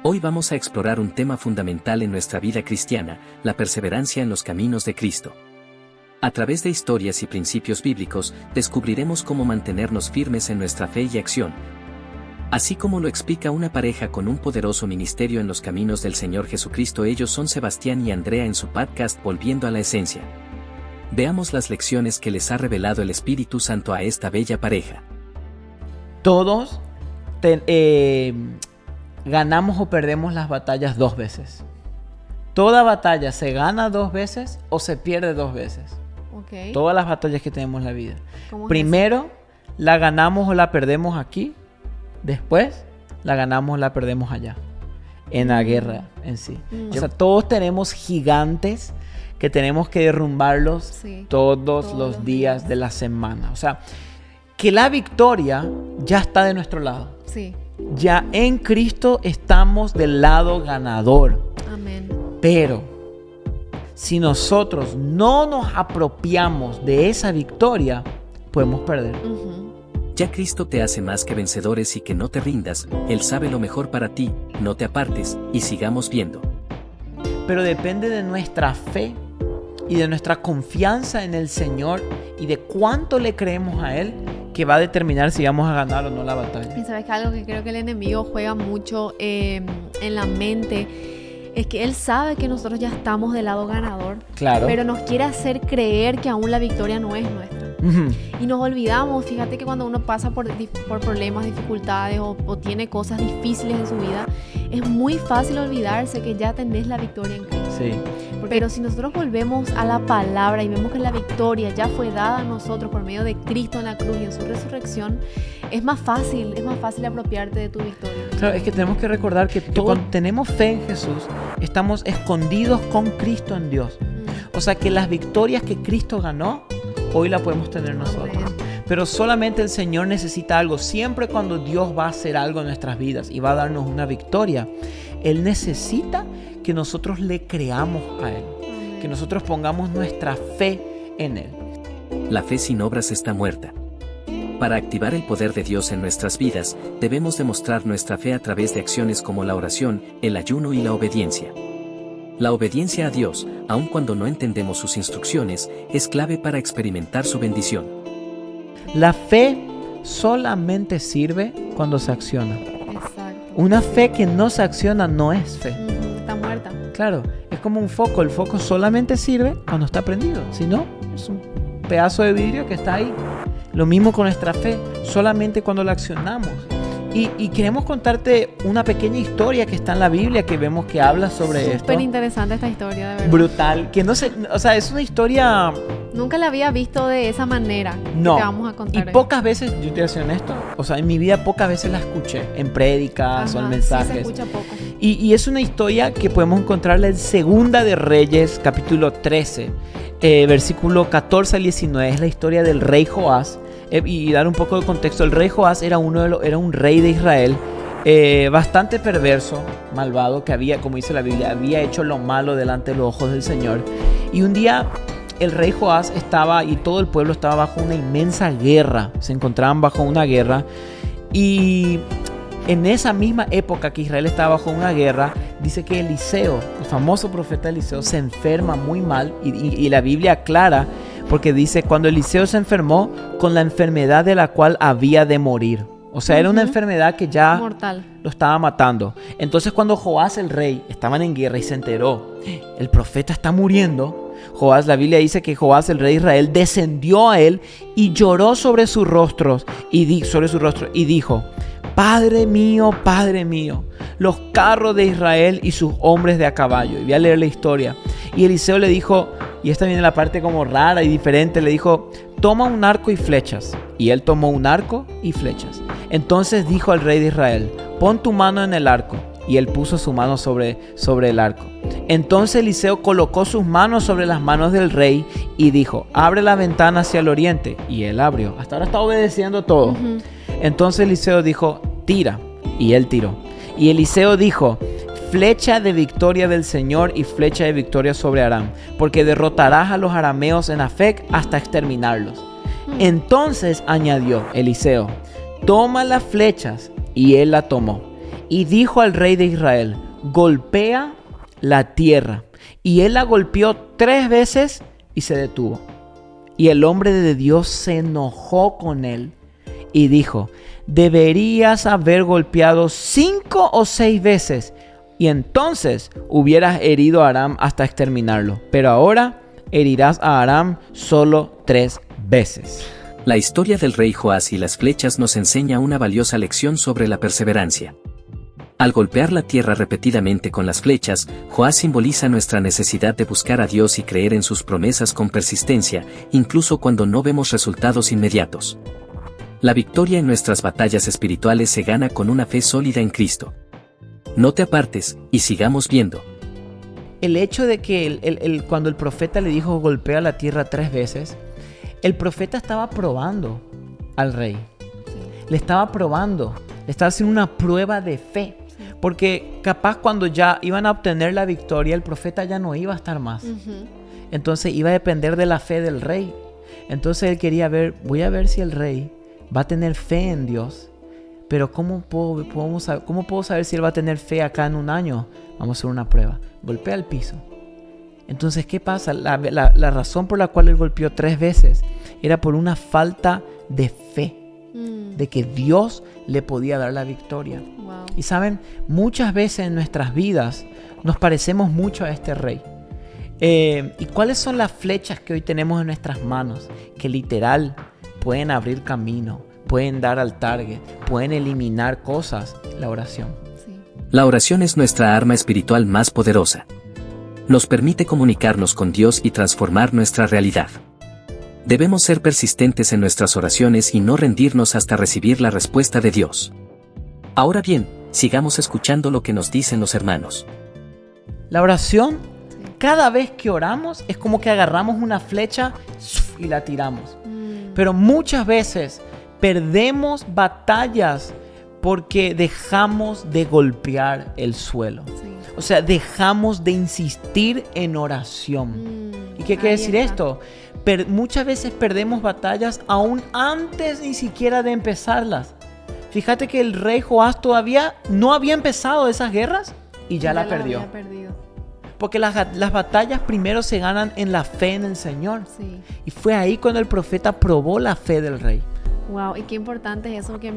Hoy vamos a explorar un tema fundamental en nuestra vida cristiana, la perseverancia en los caminos de Cristo. A través de historias y principios bíblicos, descubriremos cómo mantenernos firmes en nuestra fe y acción, así como lo explica una pareja con un poderoso ministerio en los caminos del Señor Jesucristo. Ellos son Sebastián y Andrea en su podcast Volviendo a la Esencia. Veamos las lecciones que les ha revelado el Espíritu Santo a esta bella pareja. Todos ganamos o perdemos las batallas 2 veces. Toda batalla se gana 2 veces o se pierde 2 veces. Okay. Todas las batallas que tenemos en la vida. Primero, la ganamos o la perdemos aquí. Después, la ganamos o la perdemos allá. En la guerra en sí. O sea, todos tenemos gigantes que tenemos que derrumbarlos todos los días de la semana. O sea, que la victoria ya está de nuestro lado. Sí. Ya en Cristo estamos del lado ganador. Amén. Pero si nosotros no nos apropiamos de esa victoria, podemos perder. Ya Cristo te hace más que vencedores y que no te rindas. Él sabe lo mejor para ti, no te apartes y sigamos viendo. Pero depende de nuestra fe y de nuestra confianza en el Señor y de cuánto le creemos a Él, que va a determinar si vamos a ganar o no la batalla. Y sabes que algo que creo que el enemigo juega mucho en la mente es que él sabe que nosotros ya estamos del lado ganador, claro, pero nos quiere hacer creer que aún la victoria no es nuestra. Y nos olvidamos. Fíjate que cuando uno pasa por problemas, dificultades o tiene cosas difíciles en su vida, es muy fácil olvidarse que ya tenés la victoria en Cristo. Sí. Pero si nosotros volvemos a la palabra y vemos que la victoria ya fue dada a nosotros por medio de Cristo en la cruz y en su resurrección, es más fácil apropiarte de tu victoria. Claro, es que tenemos que recordar que cuando tenemos fe en Jesús, estamos escondidos con Cristo en Dios. O sea que las victorias que Cristo ganó, hoy la podemos tener nosotros. Amén. Pero solamente el Señor necesita algo. Siempre cuando Dios va a hacer algo en nuestras vidas y va a darnos una victoria, Él necesita que nosotros le creamos a Él. Que nosotros pongamos nuestra fe en Él. La fe sin obras está muerta. Para activar el poder de Dios en nuestras vidas, debemos demostrar nuestra fe a través de acciones como la oración, el ayuno y la obediencia. La obediencia a Dios, aun cuando no entendemos sus instrucciones, es clave para experimentar su bendición. La fe solamente sirve cuando se acciona. Exacto. Una fe que no se acciona no es fe. Está muerta. Claro, es como un foco. El foco solamente sirve cuando está prendido. Si no, es un pedazo de vidrio que está ahí. Lo mismo con nuestra fe, solamente cuando la accionamos. Y queremos contarte una pequeña historia que está en la Biblia, que vemos que habla sobre esto. Súper interesante esta historia, de verdad. Brutal. Que no sé, o sea, es una historia... Nunca la había visto de esa manera. No. Que te vamos a contar. Y pocas veces, yo te voy a ser honesto, o sea, en mi vida pocas veces la escuché. En prédicas o en mensajes. Sí, se escucha poco. Y es una historia que podemos encontrarla en Segunda de Reyes, capítulo 13, versículo 14 al 19. Es la historia del rey Joás. Y dar un poco de contexto, el rey Joás era un rey de Israel bastante perverso, malvado, que había, como dice la Biblia, había hecho lo malo delante de los ojos del Señor. Y un día el rey Joás estaba, y todo el pueblo estaba bajo una inmensa guerra, se encontraban bajo una guerra. Y en esa misma época que Israel estaba bajo una guerra, dice que Eliseo, el famoso profeta Eliseo, se enferma muy mal, y la Biblia aclara, porque dice, cuando Eliseo se enfermó con la enfermedad de la cual había de morir. O sea, era una enfermedad que ya mortal, lo estaba matando. Entonces cuando Joás el rey, estaban en guerra y se enteró, el profeta está muriendo, Joás, la Biblia dice que Joás el rey de Israel descendió a él y lloró sobre sus rostros y dijo, Padre mío, los carros de Israel y sus hombres de a caballo. Y voy a leer la historia. Y Eliseo le dijo, y esta viene la parte como rara y diferente, le dijo, toma un arco y flechas. Y él tomó un arco y flechas. Entonces dijo al rey de Israel, pon tu mano en el arco. Y él puso su mano sobre el arco. Entonces Eliseo colocó sus manos sobre las manos del rey y dijo, abre la ventana hacia el oriente. Y él abrió. Hasta ahora está obedeciendo todo. Entonces Eliseo dijo, tira. Y él tiró. Y Eliseo dijo, flecha de victoria del Señor y flecha de victoria sobre Aram, porque derrotarás a los arameos en Afec hasta exterminarlos. Entonces añadió Eliseo, toma las flechas. Y él la tomó. y dijo al rey de Israel: golpea la tierra. Y él la golpeó 3 veces y se detuvo. Y el hombre de Dios se enojó con él y dijo: deberías haber golpeado 5 o 6 veces, y entonces hubieras herido a Aram hasta exterminarlo. Pero ahora herirás a Aram solo 3 veces. La historia del rey Joás y las flechas nos enseña una valiosa lección sobre la perseverancia. Al golpear la tierra repetidamente con las flechas, Joás simboliza nuestra necesidad de buscar a Dios y creer en sus promesas con persistencia, incluso cuando no vemos resultados inmediatos. La victoria en nuestras batallas espirituales se gana con una fe sólida en Cristo. No te apartes y sigamos viendo. El hecho de que cuando el profeta le dijo golpea la tierra 3 veces, el profeta estaba probando al rey. Le estaba probando, le estaba haciendo una prueba de fe. Porque capaz cuando ya iban a obtener la victoria, el profeta ya no iba a estar más. Entonces iba a depender de la fe del rey. Entonces él quería ver, voy a ver si el rey va a tener fe en Dios. Pero ¿cómo puedo saber si él va a tener fe acá en un año? Vamos a hacer una prueba. Golpea el piso. Entonces, ¿qué pasa? La razón por la cual él golpeó 3 veces era por una falta de fe. De que Dios le podía dar la victoria. Wow. Y saben, muchas veces en nuestras vidas nos parecemos mucho a este rey. ¿Y cuáles son las flechas que hoy tenemos en nuestras manos? Que literal pueden abrir camino, pueden dar al target, pueden eliminar cosas. La oración. Sí. La oración es nuestra arma espiritual más poderosa. Nos permite comunicarnos con Dios y transformar nuestra realidad. Debemos ser persistentes en nuestras oraciones y no rendirnos hasta recibir la respuesta de Dios. Ahora bien, sigamos escuchando lo que nos dicen los hermanos. La oración, cada vez que oramos, es como que agarramos una flecha y la tiramos. Pero muchas veces perdemos batallas porque dejamos de golpear el suelo. Sí. O sea, dejamos de insistir en oración. ¿Y qué quiere decir esto? Muchas veces perdemos batallas aún antes ni siquiera de empezarlas. Fíjate que el rey Joás todavía no había empezado esas guerras y ya la perdió. Porque las batallas primero se ganan en la fe en el Señor. Sí. Y fue ahí cuando el profeta probó la fe del rey. Wow, y qué importante es eso que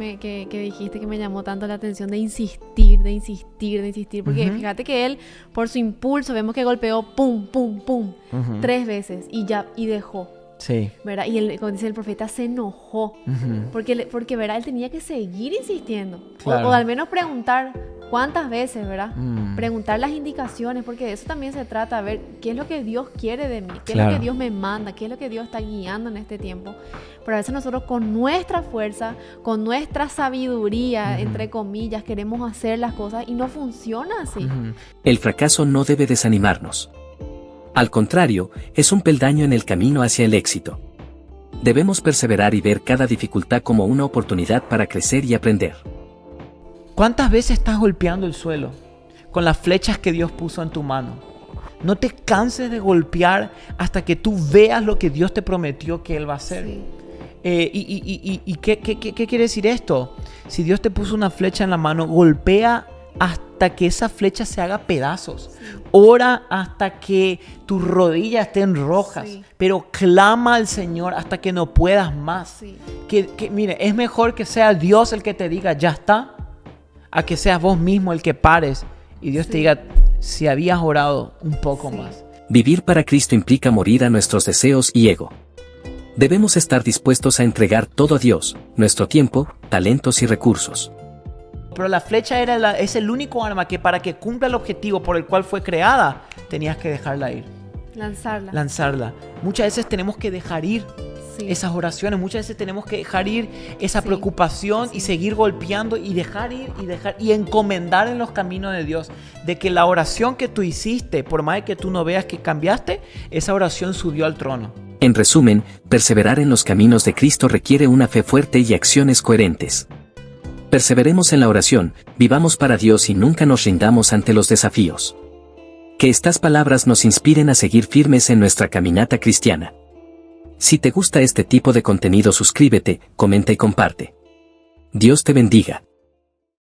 dijiste, que me llamó tanto la atención, de insistir. Porque fíjate que él, por su impulso, vemos que golpeó pum, pum, pum, 3 veces y dejó. Sí. ¿Verdad? Y como dice el profeta, se enojó. Porque ¿verdad? Él tenía que seguir insistiendo. Claro. O al menos preguntar cuántas veces, ¿verdad? Preguntar las indicaciones, porque de eso también se trata, ver qué es lo que Dios quiere de mí, qué es lo que Dios me manda, qué es lo que Dios está guiando en este tiempo. Pero a veces nosotros con nuestra fuerza, con nuestra sabiduría, entre comillas, queremos hacer las cosas y no funciona así. El fracaso no debe desanimarnos. Al contrario, es un peldaño en el camino hacia el éxito. Debemos perseverar y ver cada dificultad como una oportunidad para crecer y aprender. ¿Cuántas veces estás golpeando el suelo con las flechas que Dios puso en tu mano? No te canses de golpear hasta que tú veas lo que Dios te prometió que Él va a hacer. Sí. ¿Y qué quiere decir esto? Si Dios te puso una flecha en la mano, golpea hasta que esa flecha se haga pedazos. Sí. Ora hasta que tus rodillas estén rojas. Sí. Pero clama al Señor hasta que no puedas más. Sí. Mire, es mejor que sea Dios el que te diga ya está, a que seas vos mismo el que pares y Dios te diga si habías orado un poco más. Vivir para Cristo implica morir a nuestros deseos y ego. Debemos estar dispuestos a entregar todo a Dios, nuestro tiempo, talentos y recursos. Pero la flecha es el único arma que para que cumpla el objetivo por el cual fue creada, tenías que dejarla ir. Lanzarla. Muchas veces tenemos que dejar ir esas oraciones, muchas veces tenemos que dejar ir esa preocupación y seguir golpeando y dejar ir y encomendar en los caminos de Dios, de que la oración que tú hiciste, por más que tú no veas que cambiaste, esa oración subió al trono. En resumen, perseverar en los caminos de Cristo requiere una fe fuerte y acciones coherentes. Perseveremos en la oración, vivamos para Dios y nunca nos rindamos ante los desafíos. Que estas palabras nos inspiren a seguir firmes en nuestra caminata cristiana. Si te gusta este tipo de contenido, suscríbete, comenta y comparte. Dios te bendiga.